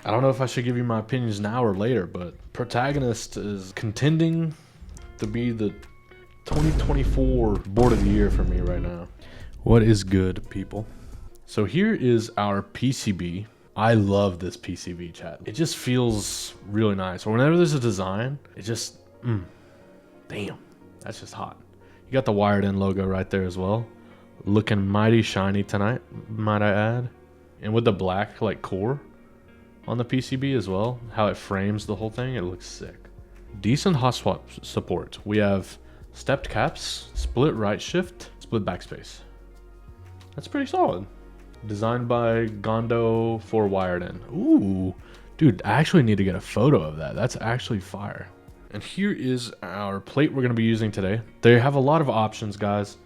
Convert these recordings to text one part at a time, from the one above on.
I don't know if I should give you my opinions now or later, but Protagonist is contending to be the 2024 board of the year for me right now. What is good, people? So here is our PCB. I love this PCB, chat. It just feels really nice. Or whenever there's a design, it just, damn, that's just hot. You got the wired in logo right there as well. Looking mighty shiny tonight, might I add. And with the black like core on the PCB as well, how it frames the whole thing, it looks sick. Decent hot swap support. We have stepped caps, split right shift, split backspace. That's pretty solid. Designed by Gondo for wired in. Ooh, dude, I actually need to get a photo of that. That's actually fire. And here is our plate we're going to be using today. They have a lot of options, guys,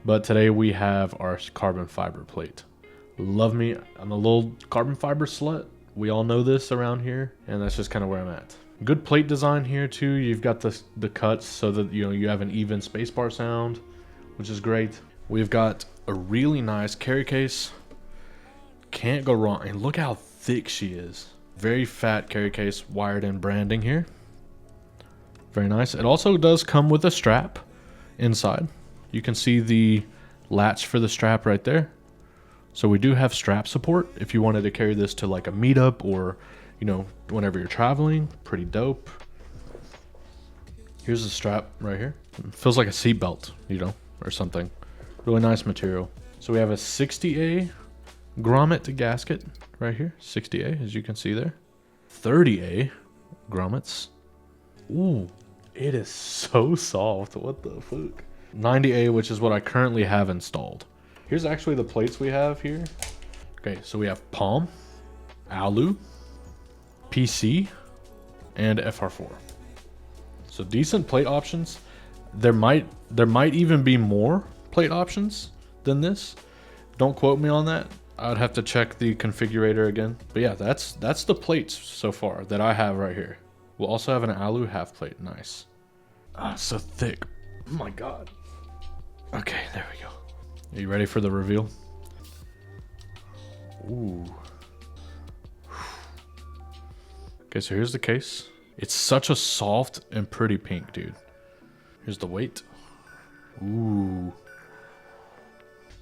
but today we have our carbon fiber plate. Love me. I'm a little carbon fiber slut. We all know this around here, and that's just kind of where I'm at. Good plate design here too. You've got the cuts so that you have an even spacebar sound, which is great. We've got a really nice carry case. Can't go wrong. And look how thick she is. Very fat carry case, wired in branding here. Very nice. It also does come with a strap inside. You can see the latch for the strap right there. So we do have strap support if you wanted to carry this to like a meetup or, whenever you're traveling. Pretty dope. Here's the strap right here. It feels like a seat belt, or something. Really nice material. So we have a 60A grommet gasket right here. 60A, as you can see there. 30A grommets. Ooh, it is so soft. What the fuck? 90A, which is what I currently have installed. Here's actually the plates we have here. Okay, so we have Palm, Alu, PC, and FR4. So decent plate options. There might even be more plate options than this. Don't quote me on that. I'd have to check the configurator again. But yeah, that's the plates so far that I have right here. We'll also have an Alu half plate. Nice. Ah, so thick. Oh my god. Okay, there we go. Are you ready for the reveal? Ooh. Okay, so here's the case. It's such a soft and pretty pink, dude. Here's the weight. Ooh.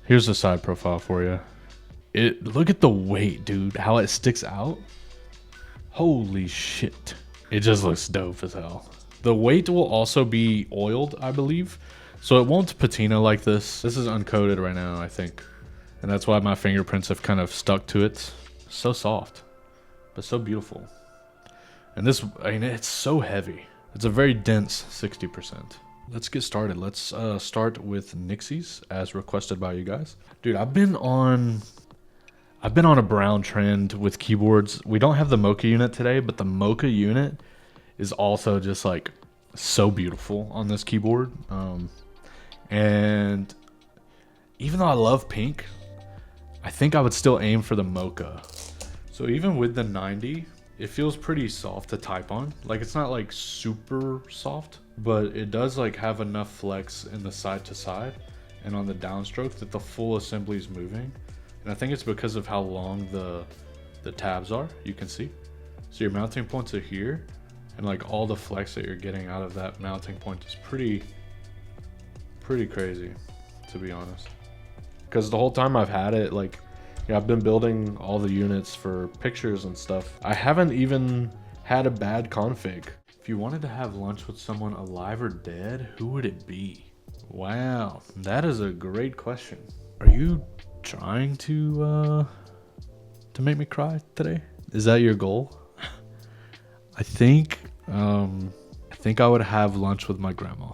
Here's the side profile for you. Look at the weight, dude. How it sticks out. Holy shit. It just looks dope as hell. The weight will also be oiled, I believe. So it won't patina like this. This is uncoated right now, I think. And that's why my fingerprints have kind of stuck to it. So soft, but so beautiful. And this, it's so heavy. It's a very dense 60%. Let's get started. Let's start with Nixies as requested by you guys. Dude, I've been on a brown trend with keyboards. We don't have the Mocha unit today, but the Mocha unit is also just like so beautiful on this keyboard. And even though I love pink, I think I would still aim for the Mocha. So even with the 90, it feels pretty soft to type on. Like it's not like super soft, but it does like have enough flex in the side to side and on the downstroke that the full assembly is moving. And I think it's because of how long the tabs are, you can see. So your mounting points are here, and like all the flex that you're getting out of that mounting point is pretty crazy, to be honest. Because the whole time I've had it, like, I've been building all the units for pictures and stuff. I haven't even had a bad config. If you wanted to have lunch with someone alive or dead, who would it be? Wow, that is a great question. Are you trying to make me cry today? Is that your goal? I think I would have lunch with my grandma.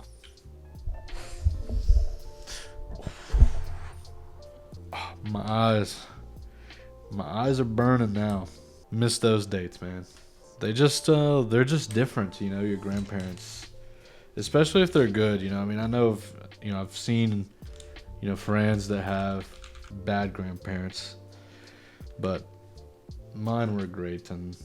My eyes are burning now. Miss those dates, man. They're just different, your grandparents, especially if they're good. I mean, I know I've seen friends that have bad grandparents, but mine were great. And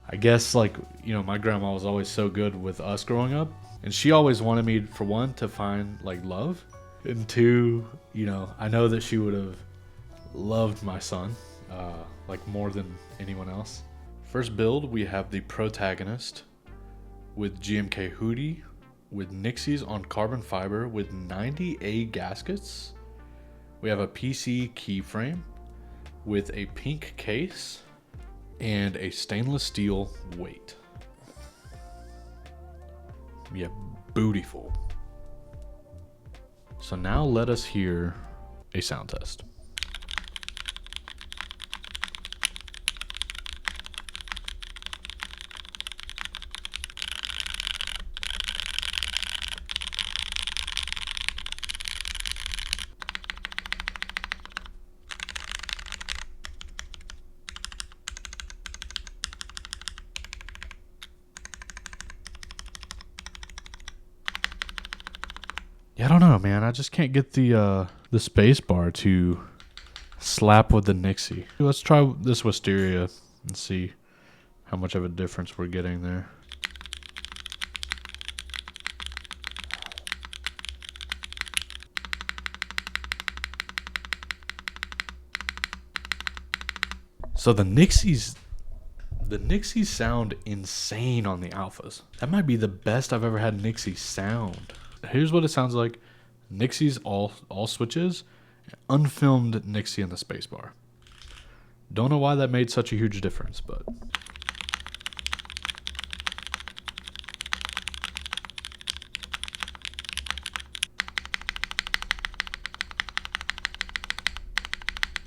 I guess my grandma was always so good with us growing up, and she always wanted me, for one, to find like love, and two, I know that she would have loved my son like more than anyone else. First build, we have the Protagonist with GMK hoodie, with Nixies on carbon fiber with 90A gaskets. We have a PC keyframe with a pink case and a stainless steel weight. Yeah, bootyful. So now let us hear a sound test. Yeah, I don't know, man. I just can't get the space bar to slap with the Nixie. Let's try this Wisteria and see how much of a difference we're getting there. So the Nixies sound insane on the alphas. That might be the best I've ever had Nixie sound. Here's what it sounds like. Nixies all switches, unfilmed Nixie in the spacebar. Don't know why that made such a huge difference, but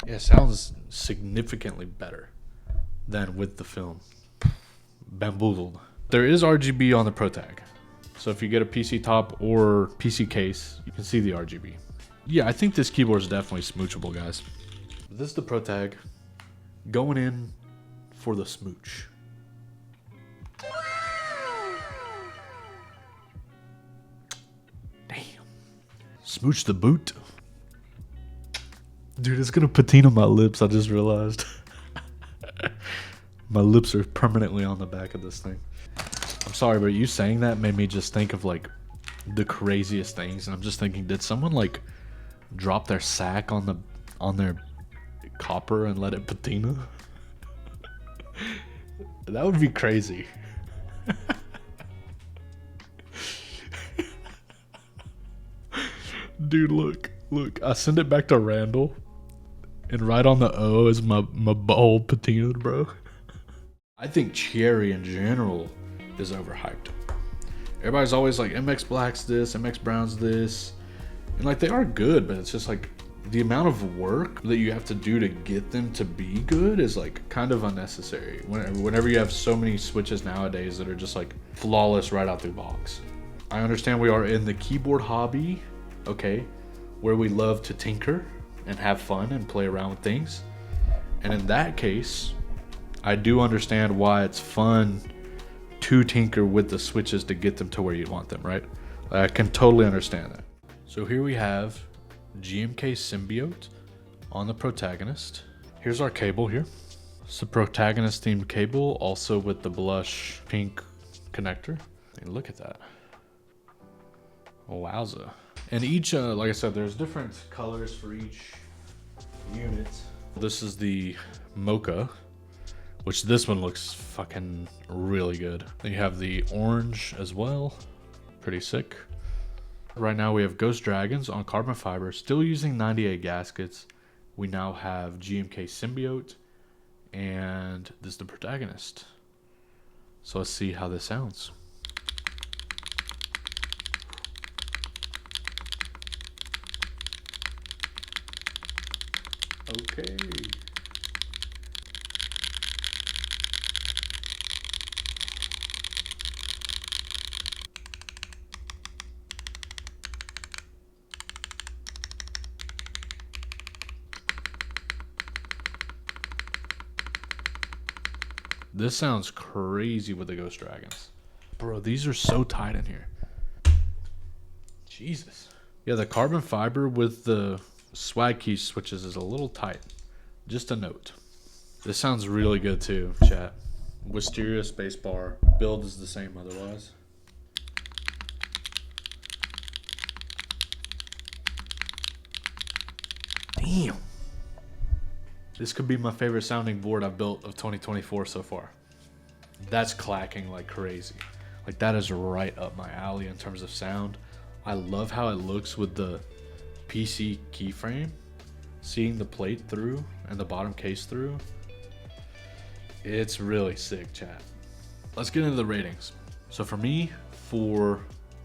yeah, it sounds significantly better than with the film. Bamboozled. There is RGB on the Protag. So if you get a PC top or PC case, you can see the RGB. Yeah, I think this keyboard is definitely smoochable, guys. This is the Protag going in for the smooch. Damn. Smooch the boot. Dude, it's gonna patina my lips, I just realized. My lips are permanently on the back of this thing. I'm sorry, but you saying that made me just think of like the craziest things, and I'm just thinking, did someone like drop their sack on their copper and let it patina? That would be crazy. Dude, look, I send it back to Randall, and right on the O is my bowl patinaed, bro. I think Cherry in general is overhyped. Everybody's always like, MX Black's this, MX Brown's this. And like, they are good, but it's just like the amount of work that you have to do to get them to be good is like kind of unnecessary. Whenever you have so many switches nowadays that are just like flawless right out the box. I understand we are in the keyboard hobby, okay, where we love to tinker and have fun and play around with things. And in that case, I do understand why it's fun to tinker with the switches to get them to where you want them, right? I can totally understand that. So here we have GMK Symbiote on the Protagonist. Here's our cable here. It's the Protagonist themed cable, also with the blush pink connector. And look at that. Wowza. And each, like I said, there's different colors for each unit. This is the Mocha, which this one looks fucking really good. Then you have the orange as well. Pretty sick. Right now we have Ghost Dragons on carbon fiber, still using 98 gaskets. We now have GMK Symbiote, and this is the Protagonist. So let's see how this sounds. Okay. This sounds crazy with the Ghost Dragons. Bro, these are so tight in here. Jesus. Yeah, the carbon fiber with the swag key switches is a little tight. Just a note. This sounds really good too, chat. Wisteria spacebar. Build is the same otherwise. Damn. This could be my favorite sounding board I've built of 2024 so far. That's clacking like crazy. Like that is right up my alley in terms of sound. I love how it looks with the PC keyframe, seeing the plate through and the bottom case through. It's really sick, chat. Let's get into the ratings. So for me, for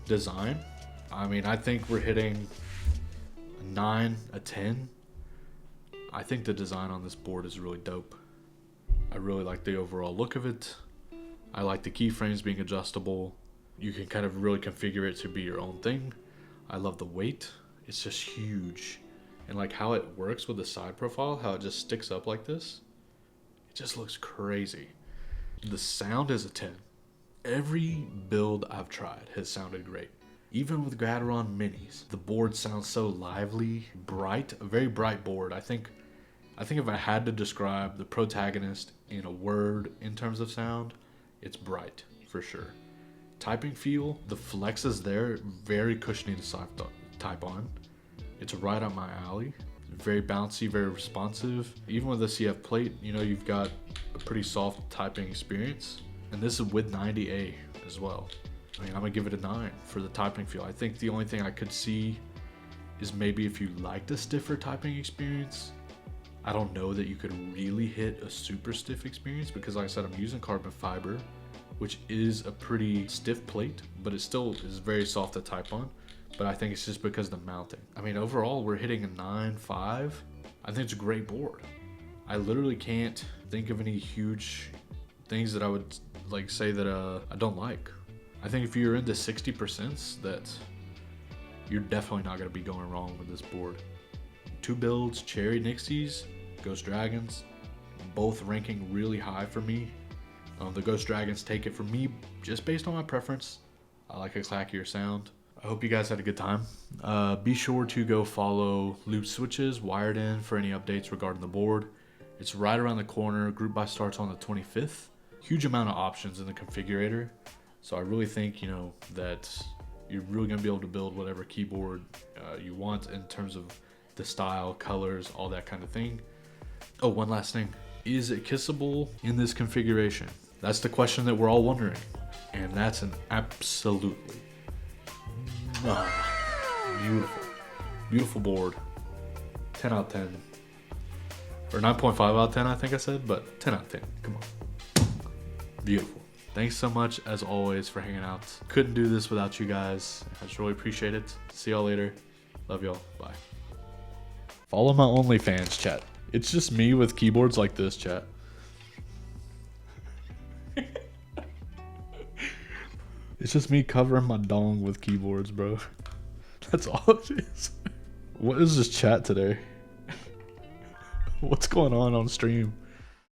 design, I mean, I think we're hitting a 9, a 10. I think the design on this board is really dope. I really like the overall look of it. I like the keyframes being adjustable. You can kind of really configure it to be your own thing. I love the weight. It's just huge. And like how it works with the side profile, how it just sticks up like this. It just looks crazy. The sound is a 10. Every build I've tried has sounded great. Even with Gradaron minis, the board sounds so lively, bright, a very bright board. I think if I had to describe the Protagonist in a word in terms of sound, it's bright for sure. Typing feel, the flex is there, very cushiony to type on. It's right up my alley. Very bouncy, very responsive. Even with the CF plate, you know, you've got a pretty soft typing experience. And this is with 90A as well. I mean, I'm gonna give it a 9 for the typing feel. I think the only thing I could see is maybe if you liked a stiffer typing experience, I don't know that you could really hit a super stiff experience because like I said, I'm using carbon fiber, which is a pretty stiff plate, but it still is very soft to type on. But I think it's just because of the mounting. I mean, overall, we're hitting a 9.5. I think it's a great board. I literally can't think of any huge things that I would like say that I don't like. I think if you're into 60%, that you're definitely not going to be going wrong with this board. 2 builds, Cherry Nixies, Ghost Dragons, both ranking really high for me. The Ghost Dragons take it from me just based on my preference. I like a clackier sound. I hope you guys had a good time. Be sure to go follow Loop Switches, Wired In, for any updates regarding the board. It's right around the corner. Group buy starts on the 25th. Huge amount of options in the configurator. So I really think, you know, that you're really going to be able to build whatever keyboard you want in terms of the style, colors, all that kind of thing. Oh, one last thing. Is it kissable in this configuration? That's the question that we're all wondering. And that's an absolutely beautiful, beautiful board. 10 out of 10. Or 9.5 out of 10, I think I said, but 10 out of 10. Come on. Beautiful. Thanks so much, as always, for hanging out. Couldn't do this without you guys. I just really appreciate it. See y'all later. Love y'all. Bye. Follow my OnlyFans, chat. It's just me with keyboards like this, chat. It's just me covering my dong with keyboards, bro. That's all it is. What is this chat today? What's going on stream?